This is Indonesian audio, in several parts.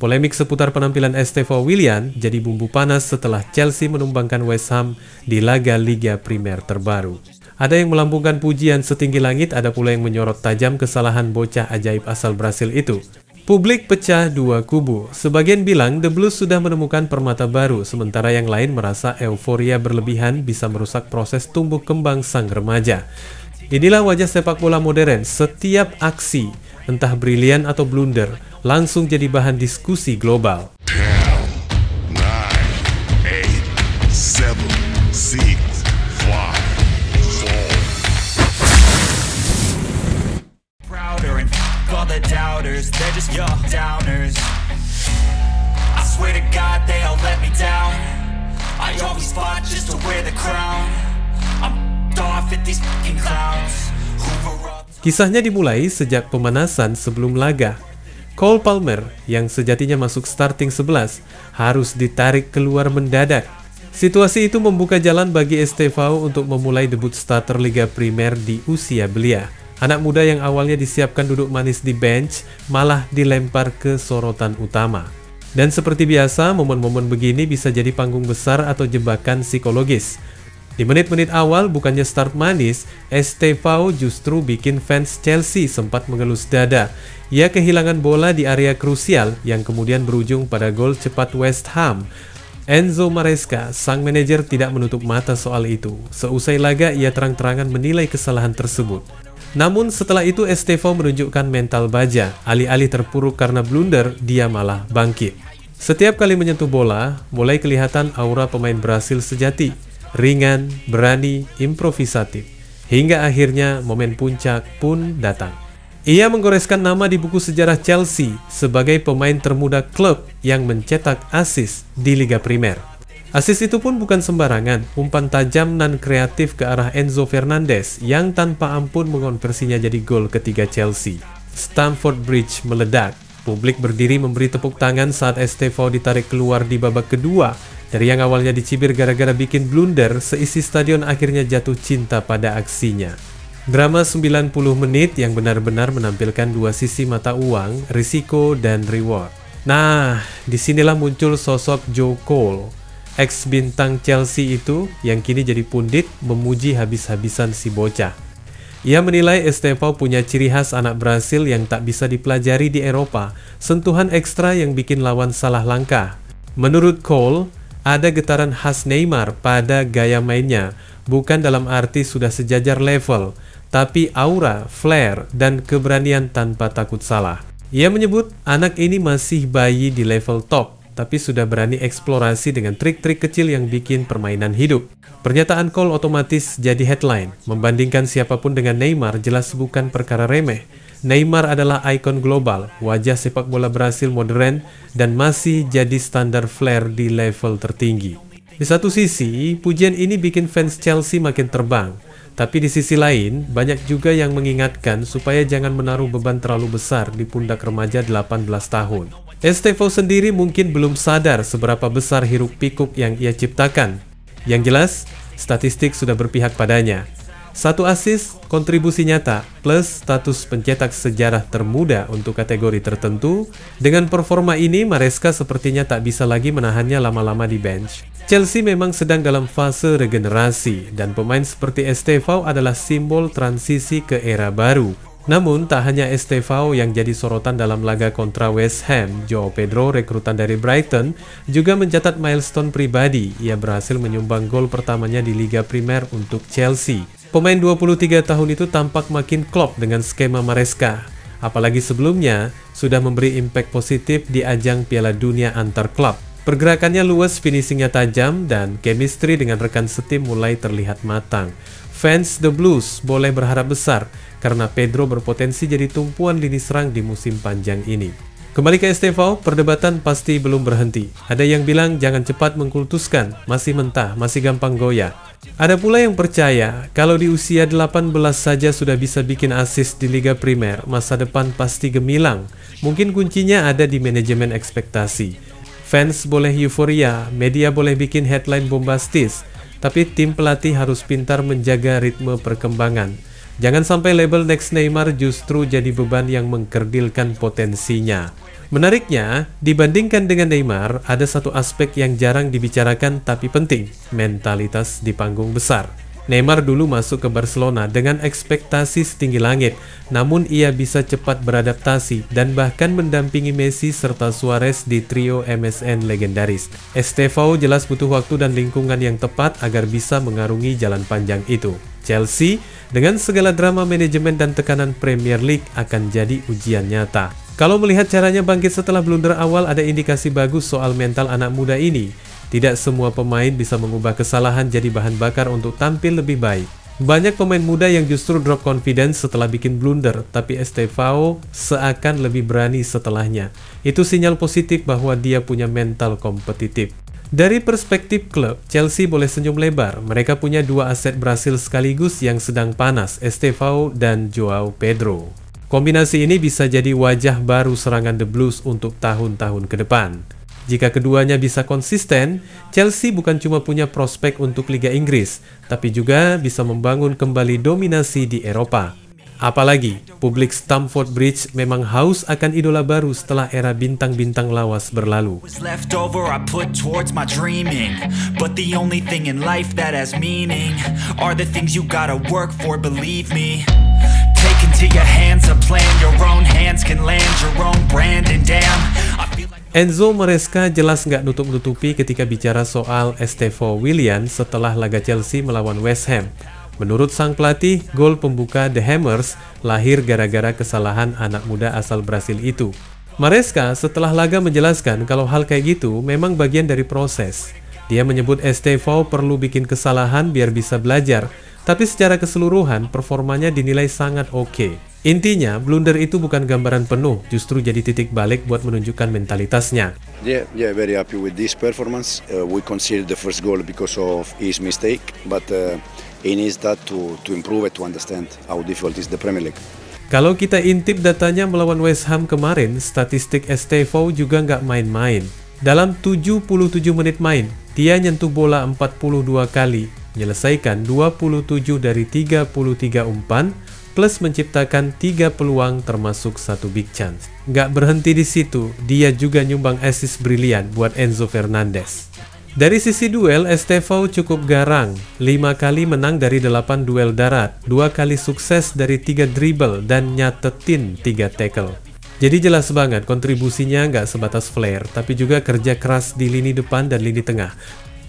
Polemik seputar penampilan Estevao Willian jadi bumbu panas setelah Chelsea menumbangkan West Ham di laga Liga Primer terbaru. Ada yang melambungkan pujian setinggi langit, ada pula yang menyorot tajam kesalahan bocah ajaib asal Brasil itu. Publik pecah dua kubu. Sebagian bilang The Blues sudah menemukan permata baru, sementara yang lain merasa euforia berlebihan bisa merusak proses tumbuh kembang sang remaja. Inilah wajah sepak bola modern. Setiap aksi, entah brilian atau blunder, langsung jadi bahan diskusi global. 10, 9, 8, 7, 6, 5, 4. Prouder and all the doubters, they're just downers. I swear to God they all let me down. I always fought just to wear the crown. I'm off at these fucking clowns. Kisahnya dimulai sejak pemanasan sebelum laga. Cole Palmer yang sejatinya masuk starting 11 harus ditarik keluar mendadak. Situasi itu membuka jalan bagi Estevao untuk memulai debut starter Liga Primer di usia belia. Anak muda yang awalnya disiapkan duduk manis di bench malah dilempar ke sorotan utama. Dan seperti biasa, momen-momen begini bisa jadi panggung besar atau jebakan psikologis. Di menit-menit awal bukannya start manis, Estevao justru bikin fans Chelsea sempat mengelus dada. Ia kehilangan bola di area krusial yang kemudian berujung pada gol cepat West Ham. Enzo Maresca, sang manajer, tidak menutup mata soal itu. Seusai laga, ia terang-terangan menilai kesalahan tersebut. Namun setelah itu Estevao menunjukkan mental baja. Alih-alih terpuruk karena blunder, dia malah bangkit. Setiap kali menyentuh bola, mulai kelihatan aura pemain Brasil sejati. Ringan, berani, improvisatif. Hingga akhirnya momen puncak pun datang. Ia menggoreskan nama di buku sejarah Chelsea sebagai pemain termuda klub yang mencetak assist di Liga Primer. Assist itu pun bukan sembarangan, umpan tajam nan kreatif ke arah Enzo Fernandez yang tanpa ampun mengonversinya jadi gol ketiga Chelsea. Stamford Bridge meledak. Publik berdiri memberi tepuk tangan saat Estevao ditarik keluar di babak kedua. Dari yang awalnya dicibir gara-gara bikin blunder, seisi stadion akhirnya jatuh cinta pada aksinya. Drama 90 menit yang benar-benar menampilkan dua sisi mata uang, risiko dan reward. Nah, disinilah muncul sosok Joe Cole, ex-bintang Chelsea itu yang kini jadi pundit memuji habis-habisan si bocah. Ia menilai Estevao punya ciri khas anak Brasil yang tak bisa dipelajari di Eropa, sentuhan ekstra yang bikin lawan salah langkah. Menurut Cole, ada getaran khas Neymar pada gaya mainnya, bukan dalam arti sudah sejajar level, tapi aura, flair, dan keberanian tanpa takut salah. Ia menyebut anak ini masih bayi di level top, tapi sudah berani eksplorasi dengan trik-trik kecil yang bikin permainan hidup. Pernyataan Cole otomatis jadi headline. Membandingkan siapapun dengan Neymar jelas bukan perkara remeh. Neymar adalah ikon global, wajah sepak bola Brasil modern, dan masih jadi standar flair di level tertinggi. Di satu sisi, pujian ini bikin fans Chelsea makin terbang. Tapi di sisi lain, banyak juga yang mengingatkan supaya jangan menaruh beban terlalu besar di pundak remaja 18 tahun. Estevao sendiri mungkin belum sadar seberapa besar hiruk-pikuk yang ia ciptakan. Yang jelas, statistik sudah berpihak padanya. 1 assist, kontribusi nyata, plus status pencetak sejarah termuda untuk kategori tertentu. Dengan performa ini, Maresca sepertinya tak bisa lagi menahannya lama-lama di bench. Chelsea memang sedang dalam fase regenerasi, dan pemain seperti Estevao adalah simbol transisi ke era baru. Namun, tak hanya Estevao yang jadi sorotan dalam laga kontra West Ham. Joao Pedro, rekrutan dari Brighton, juga mencatat milestone pribadi. Ia berhasil menyumbang gol pertamanya di Liga Primer untuk Chelsea. Pemain 23 tahun itu tampak makin klop dengan skema Maresca. Apalagi sebelumnya, sudah memberi impact positif di ajang Piala Dunia antar klub. Pergerakannya luas, finishingnya tajam, dan chemistry dengan rekan setim mulai terlihat matang. Fans The Blues boleh berharap besar, karena Pedro berpotensi jadi tumpuan lini serang di musim panjang ini. Kembali ke Estevao, perdebatan pasti belum berhenti. Ada yang bilang jangan cepat mengkultuskan, masih mentah, masih gampang goyah. Ada pula yang percaya, kalau di usia 18 saja sudah bisa bikin assist di Liga Primer, masa depan pasti gemilang. Mungkin kuncinya ada di manajemen ekspektasi. Fans boleh euforia, media boleh bikin headline bombastis, tapi tim pelatih harus pintar menjaga ritme perkembangan. Jangan sampai label next Neymar justru jadi beban yang mengkerdilkan potensinya. Menariknya, dibandingkan dengan Neymar, ada satu aspek yang jarang dibicarakan tapi penting, mentalitas di panggung besar. Neymar dulu masuk ke Barcelona dengan ekspektasi setinggi langit, namun ia bisa cepat beradaptasi dan bahkan mendampingi Messi serta Suarez di trio MSN legendaris. Estevao jelas butuh waktu dan lingkungan yang tepat agar bisa mengarungi jalan panjang itu. Chelsea, dengan segala drama manajemen dan tekanan Premier League, akan jadi ujian nyata. Kalau melihat caranya bangkit setelah blunder awal, ada indikasi bagus soal mental anak muda ini. Tidak semua pemain bisa mengubah kesalahan jadi bahan bakar untuk tampil lebih baik. Banyak pemain muda yang justru drop confidence setelah bikin blunder, tapi Estevao seakan lebih berani setelahnya. Itu sinyal positif bahwa dia punya mental kompetitif. Dari perspektif klub, Chelsea boleh senyum lebar. Mereka punya dua aset Brasil sekaligus yang sedang panas, Estevao dan Joao Pedro. Kombinasi ini bisa jadi wajah baru serangan The Blues untuk tahun-tahun ke depan. Jika keduanya bisa konsisten, Chelsea bukan cuma punya prospek untuk Liga Inggris, tapi juga bisa membangun kembali dominasi di Eropa. Apalagi, publik Stamford Bridge memang haus akan idola baru setelah era bintang-bintang lawas berlalu. Enzo Maresca jelas nggak nutup-nutupi ketika bicara soal Estevao Willian setelah laga Chelsea melawan West Ham. Menurut sang pelatih, gol pembuka The Hammers lahir gara-gara kesalahan anak muda asal Brasil itu. Maresca setelah laga menjelaskan kalau hal kayak gitu memang bagian dari proses. Dia menyebut Estevao perlu bikin kesalahan biar bisa belajar, tapi secara keseluruhan performanya dinilai sangat oke. Intinya, blunder itu bukan gambaran penuh, justru jadi titik balik buat menunjukkan mentalitasnya. Yeah, very happy with this performance. We conceded the first goal because of his mistake, but he needs that to improve it, to understand how difficult is the Premier League. Kalau kita intip datanya melawan West Ham kemarin, statistik Estevao juga nggak main-main. Dalam 77 menit main, dia nyentuh bola 42 kali, menyelesaikan 27 dari 33 umpan, plus menciptakan 3 peluang termasuk 1 big chance. Nggak berhenti di situ, dia juga nyumbang assist brilian buat Enzo Fernandez. Dari sisi duel, Estevao cukup garang. 5 kali menang dari 8 duel darat, 2 kali sukses dari 3 dribble, dan nyatetin 3 tackle. Jadi jelas banget kontribusinya nggak sebatas flair, tapi juga kerja keras di lini depan dan lini tengah.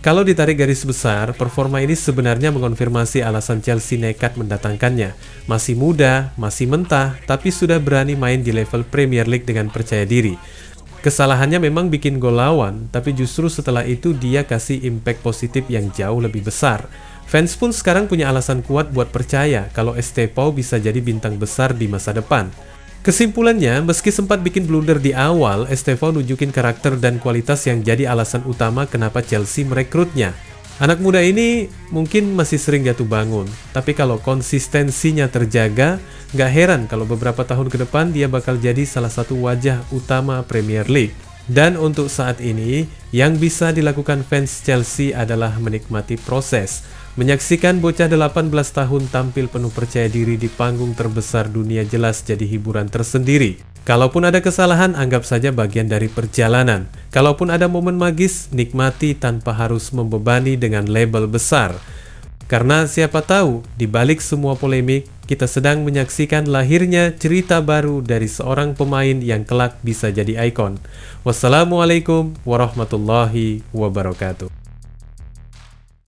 Kalau ditarik garis besar, performa ini sebenarnya mengonfirmasi alasan Chelsea nekat mendatangkannya. Masih muda, masih mentah, tapi sudah berani main di level Premier League dengan percaya diri. Kesalahannya memang bikin gol lawan, tapi justru setelah itu dia kasih impact positif yang jauh lebih besar. Fans pun sekarang punya alasan kuat buat percaya kalau Estevao bisa jadi bintang besar di masa depan. Kesimpulannya, meski sempat bikin blunder di awal, Estevao nunjukin karakter dan kualitas yang jadi alasan utama kenapa Chelsea merekrutnya. Anak muda ini mungkin masih sering jatuh bangun, tapi kalau konsistensinya terjaga, nggak heran kalau beberapa tahun ke depan dia bakal jadi salah satu wajah utama Premier League. Dan untuk saat ini, yang bisa dilakukan fans Chelsea adalah menikmati proses. Menyaksikan bocah 18 tahun tampil penuh percaya diri di panggung terbesar dunia jelas jadi hiburan tersendiri. Kalaupun ada kesalahan, anggap saja bagian dari perjalanan. Kalaupun ada momen magis, nikmati tanpa harus membebani dengan label besar. Karena siapa tahu, di balik semua polemik, kita sedang menyaksikan lahirnya cerita baru dari seorang pemain yang kelak bisa jadi ikon. Wassalamualaikum warahmatullahi wabarakatuh.